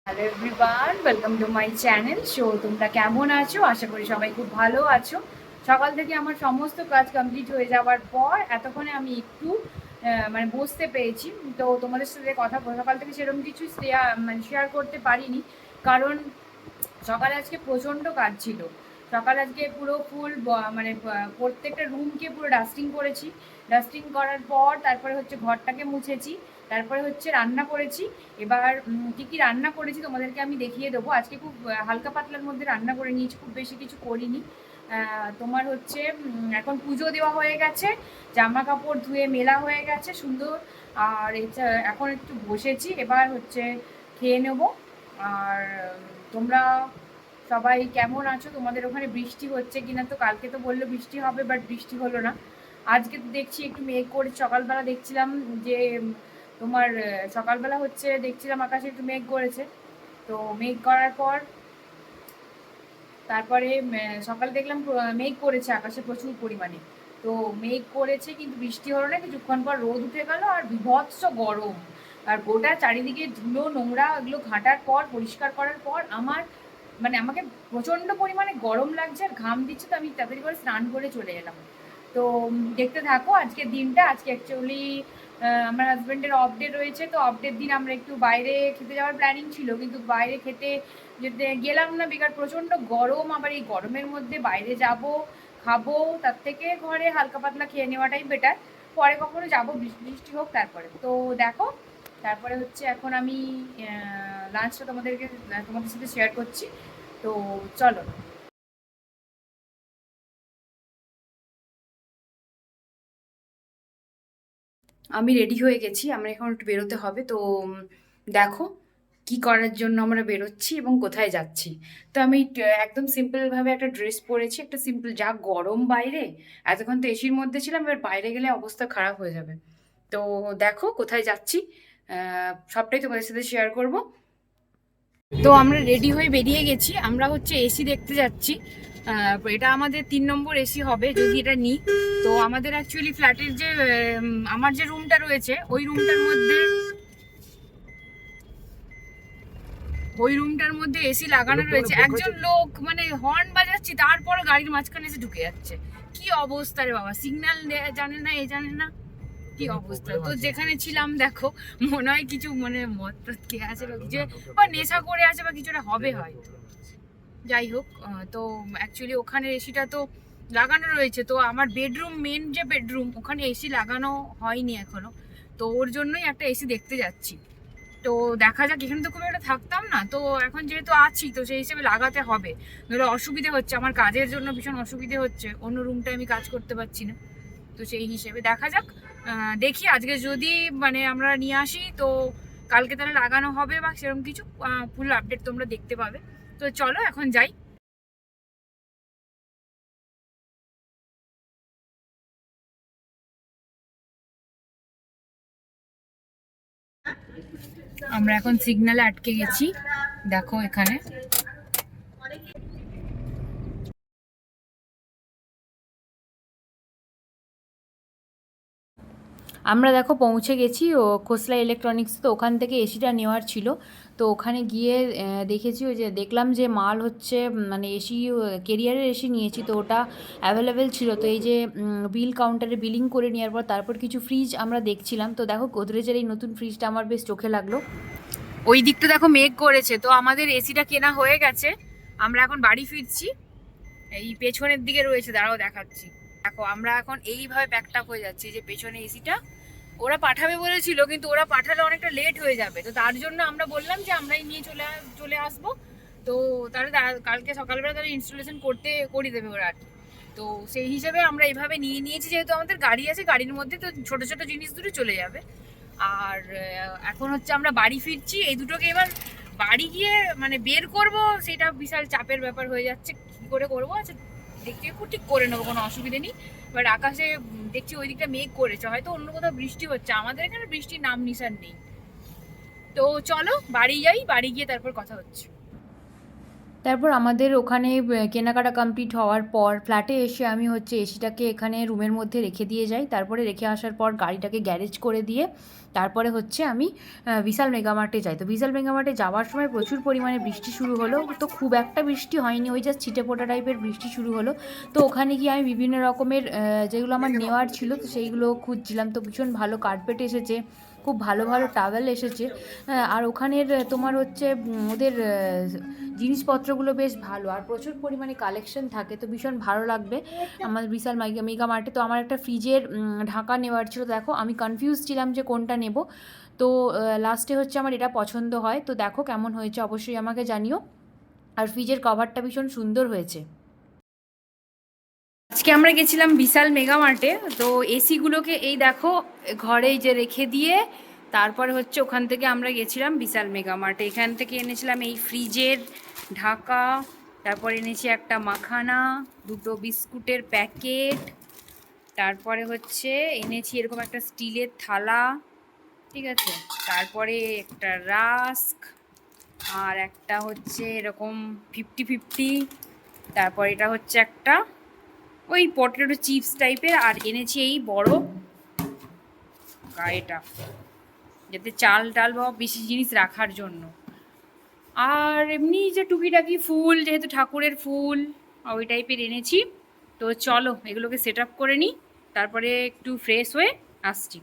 Hello everyone, welcome to my channel. তোমরা কেমন আছো? আশা করি সবাই খুব ভালো আছো। সকাল থেকে আমার সমস্ত কাজ কমপ্লিট হয়ে যাওয়ার পর এতক্ষণে আমি একটু মানে বসতে পেরেছি। তো তোমাদের সাথে কথা সকাল থেকে সেরকম কিছু শেয়ার করতে পারিনি, কারণ সকালে আজকে প্রচণ্ড কাজ ছিল। সকাল আজকে পুরো ফুল মানে প্রত্যেকটা রুমকে পুরো ডাস্টিং করেছি। ডাস্টিং করার পর তারপরে হচ্ছে ঘরটাকে মুছেছি, তারপরে হচ্ছে রান্না করেছি। এবার কী কী রান্না করেছি তোমাদেরকে আমি দেখিয়ে দেবো। আজকে খুব হালকা পাতলার মধ্যে রান্না করে নিয়েছি, খুব বেশি কিছু করিনি। তোমার হচ্ছে এখন পুজো দেওয়া হয়ে গেছে, জামা কাপড় ধুয়ে মেলা হয়ে গেছে সুন্দর। আর এখন একটু বসেছি, এবার হচ্ছে খেয়ে নেবো। আর তোমরা সবাই কেমন আছো? তোমাদের ওখানে বৃষ্টি হচ্ছে কিনা? তো কালকে তো বললো বৃষ্টি হবে, বাট বৃষ্টি হলো না। আজকে তো দেখছি একটু মেঘ করে, সকালবেলা দেখছিলাম যে তোমার সকালবেলা হচ্ছে দেখছিলাম আকাশে একটু মেঘ করেছে। তো মেঘ করার পর তারপরে সকালে দেখলাম মেঘ করেছে আকাশে প্রচুর পরিমাণে। তো মেঘ করেছে কিন্তু বৃষ্টি হলো না, কিছুক্ষণ পর রোদ উঠে গেল আর বিভৎস গরম। আর গোটা চারিদিকে ধুলো নোংরা, এগুলো ঘাটার পর পরিষ্কার করার পর আমাকে প্রচণ্ড পরিমাণে গরম লাগছে আর ঘাম দিচ্ছে। তো আমি তাড়াতাড়ি করে স্নান করে চলে এলাম। তো দেখতে থাকো আজকের দিনটা। আজকে অ্যাকচুয়ালি আমার হাজব্যান্ডের অফ ডে রয়েছে, তো অফ ডের দিন আমরা একটু বাইরে খেতে যাওয়ার প্ল্যানিং ছিল, কিন্তু বাইরে খেতে যেতে গেলাম না, বেকার প্রচণ্ড গরম। আবার এই গরমের মধ্যে বাইরে যাব খাবো, তার থেকে ঘরে হালকা পাতলা খেয়ে নেওয়াটাই বেটার। পরে কখনো যাবো, বৃষ্টি বৃষ্টি হোক তারপরে। তো দেখো, তারপরে হচ্ছে এখন আমি লাঞ্চটা তোমাদের সাথে শেয়ার করছি। তো চলো। আমি রেডি হয়ে গেছি, আমরা এখন একটু বেরোতে হবে। তো দেখো কি করার জন্য আমরা বেরোচ্ছি এবং কোথায় যাচ্ছি। তো আমি একদম সিম্পলভাবে একটা ড্রেস পরেছি, একটা সিম্পল, যা গরম বাইরে। এতক্ষণ তো এসির মধ্যে ছিলাম, এবার বাইরে গেলে অবস্থা খারাপ হয়ে যাবে। তো দেখো কোথায় যাচ্ছি, সবটাই তোমাদের সাথে শেয়ার করব। তো আমরা রেডি হয়ে বেরিয়ে গেছি, আমরা হচ্ছে এসি দেখতে যাচ্ছি। এটা আমাদের 3 নম্বর এসি হবে যদি এটা নিই। তো আমাদের অ্যাকচুয়ালি ফ্ল্যাটের যে আমার যে রুমটা রয়েছে ওই রুমটার মধ্যে এসি লাগানো রয়েছে। একজন লোক মানে হর্ন বাজাচ্ছি, তারপর গাড়ির মাঝখানে এসে ঢুকে যাচ্ছে। কি অবস্থা রে বাবা, সিগন্যাল জানে না, জানে না, কি অবস্থা। তো যেখানে ছিলাম দেখো, মনে হয় কিছু মানে মদ টদ খেয়ে আছে বা কিছু, বা নেশা করে আছে বা কিছুটা হবে হয়তো। যাই হোক, তো অ্যাকচুয়ালি ওখানে এসিটা তো লাগানো রয়েছে। তো আমার বেডরুম, মেন যে বেডরুম, ওখানে এসি লাগানো হয়নি এখনো। তো ওর জন্যই একটা এসি দেখতে যাচ্ছি। তো দেখা যাক, এখানে তো খুব একটা থাকতাম না, তো এখন যেহেতু আছি তো সেই হিসেবে লাগাতে হবে। নইলে অসুবিধে হচ্ছে, আমার কাজের জন্য ভীষণ অসুবিধে হচ্ছে, অন্য রুমটায় আমি কাজ করতে পারছি না। তো সেই হিসেবে দেখা যাক। দেখি আজকে যদি মানে আমরা নিয়ে আসি তো কালকে তাহলে লাগানো হবে বা সেরকম কিছু ফুল আপডেট তোমরা দেখতে পাবে। তো চলো এখন যাই। আমরা এখন সিগন্যালে আটকে গেছি, দেখো এখানে। আমরা দেখো পৌঁছে গেছি ও খোসলা ইলেকট্রনিক্স। তো ওখান থেকে এসিটা নেওয়ার ছিল। তো ওখানে গিয়ে দেখেছি, ওই যে দেখলাম যে মাল হচ্ছে মানে এসি, কেরিয়ারের এসি নিয়েছি, তো ওটা অ্যাভেলেবেল ছিল। তো এই যে বিল কাউন্টারে বিলিং করে নেওয়ার পর তারপর কিছু ফ্রিজ আমরা দেখছিলাম। তো দেখো গোদরেজের এই নতুন ফ্রিজটা আমার বেশ চোখে লাগলো। ওই দিকটা দেখো মেঘ করেছে, তো আমাদের এসিটা কেনা হয়ে গেছে। আমরা এখন বাড়ি ফিরছি। এই পেছনের দিকে রয়েছে, দাঁড়াও দেখাচ্ছি। দেখো আমরা এখন এইভাবে প্যাকড আপ হয়ে যাচ্ছি, যে পেছনে এসিটা ওরা পাঠাবে বলেছিল, কিন্তু ওরা পাঠালে অনেকটা লেট হয়ে যাবে। তো তার জন্য আমরা বললাম যে আমরাই নিয়ে চলে আসবো। তো তাহলে কালকে সকালবেলা তাহলে ইনস্টলেশন করিয়ে দেবে ওরা আর কি। তো সেই হিসাবে আমরা এইভাবে নিয়ে নিয়েছি, যেহেতু আমাদের গাড়ি আছে, গাড়ির মধ্যে তো ছোট ছোট জিনিস দুটো চলে যাবে। আর এখন হচ্ছে আমরা বাড়ি ফিরছি। এই দুটোকে এবার বাড়ি গিয়ে মানে বের করব, সেটা বিশাল চাপের ব্যাপার হয়ে যাচ্ছে। কী করে করবো? আচ্ছা দেখতে ঠিক করে নেবো, কোনো অসুবিধে নেই। এবার আকাশে দেখছি ওই দিকটা মেঘ করেছে, হয়তো অন্য কোথাও বৃষ্টি হচ্ছে, আমাদের এখানে বৃষ্টির নাম নিশান নেই। তো চলো বাড়ি যাই, বাড়ি গিয়ে তারপর কথা হচ্ছে। তারপর আমাদের ওখানে কেনাকাটা কমপ্লিট হওয়ার পর ফ্ল্যাটে এসে আমি হচ্ছে এসিটাকে এখানে রুমের মধ্যে রেখে দিয়ে যাই। তারপরে রেখে আসার পর গাড়িটাকে গ্যারেজ করে দিয়ে তারপরে হচ্ছে আমি বিশাল মেগামার্টে যাই। তো বিশাল মেগামার্টে যাওয়ার সময় প্রচুর পরিমাণে বৃষ্টি শুরু হলো। তো খুব একটা বৃষ্টি হয়নি, ওই জাস্ট ছিটেফোঁটা টাইপের বৃষ্টি শুরু হলো। তো ওখানে গিয়ে আমি বিভিন্ন রকমের যেগুলো আমার নেওয়ার ছিল তো সেইগুলো খুঁজছিলাম। তো ভীষণ ভালো কার্পেট এসেছে, খুব ভালো ভালো টাওয়েল এসেছে। আর ওখানের তোমার হচ্ছে ওদের জিনিসপত্রগুলো বেশ ভালো আর প্রচুর পরিমাণে কালেকশন থাকে, তো ভীষণ ভালো লাগবে আমার বিশাল মেগা মার্টে। তো আমার একটা ফ্রিজের ঢাকা নেওয়ার ছিল। দেখো আমি কনফিউজ ছিলাম যে কোনটা নেব, তো লাস্টে হচ্ছে আমার এটা পছন্দ হয়। তো দেখো কেমন হয়েছে অবশ্যই আমাকে জানিও। আর ফ্রিজের কভারটা ভীষণ সুন্দর হয়েছে। আজকে আমরা গেছিলাম বিশাল মেগা মার্টে। তো এসিগুলোকে এই দেখো ঘরে যে রেখে দিয়ে তারপরে হচ্ছে ওখান থেকে আমরা গেছিলাম বিশাল মেগা মার্টে। এখান থেকে এনেছিলাম এই ফ্রিজের ঢাকা, তারপর এনেছি একটা মাখানা, দুটো বিস্কুটের প্যাকেট, তারপরে হচ্ছে এনেছি এরকম একটা স্টিলের থালা, ঠিক আছে, তারপরে একটা রাস্ক, আর একটা হচ্ছে এরকম 50-50, তারপর এটা হচ্ছে একটা ওই পটেটো চিপস টাইপের, আর এনেছি এই বড় গাড়িটা যাতে চাল ডাল বা বেশি জিনিস রাখার জন্য। আর এমনি যে টুকিটাকি ফুল, যেহেতু ঠাকুরের ফুল ওই টাইপের এনেছি। তো চলো এগুলোকে সেট আপ করে নিই, তারপরে একটু ফ্রেশ হয়ে আসছি।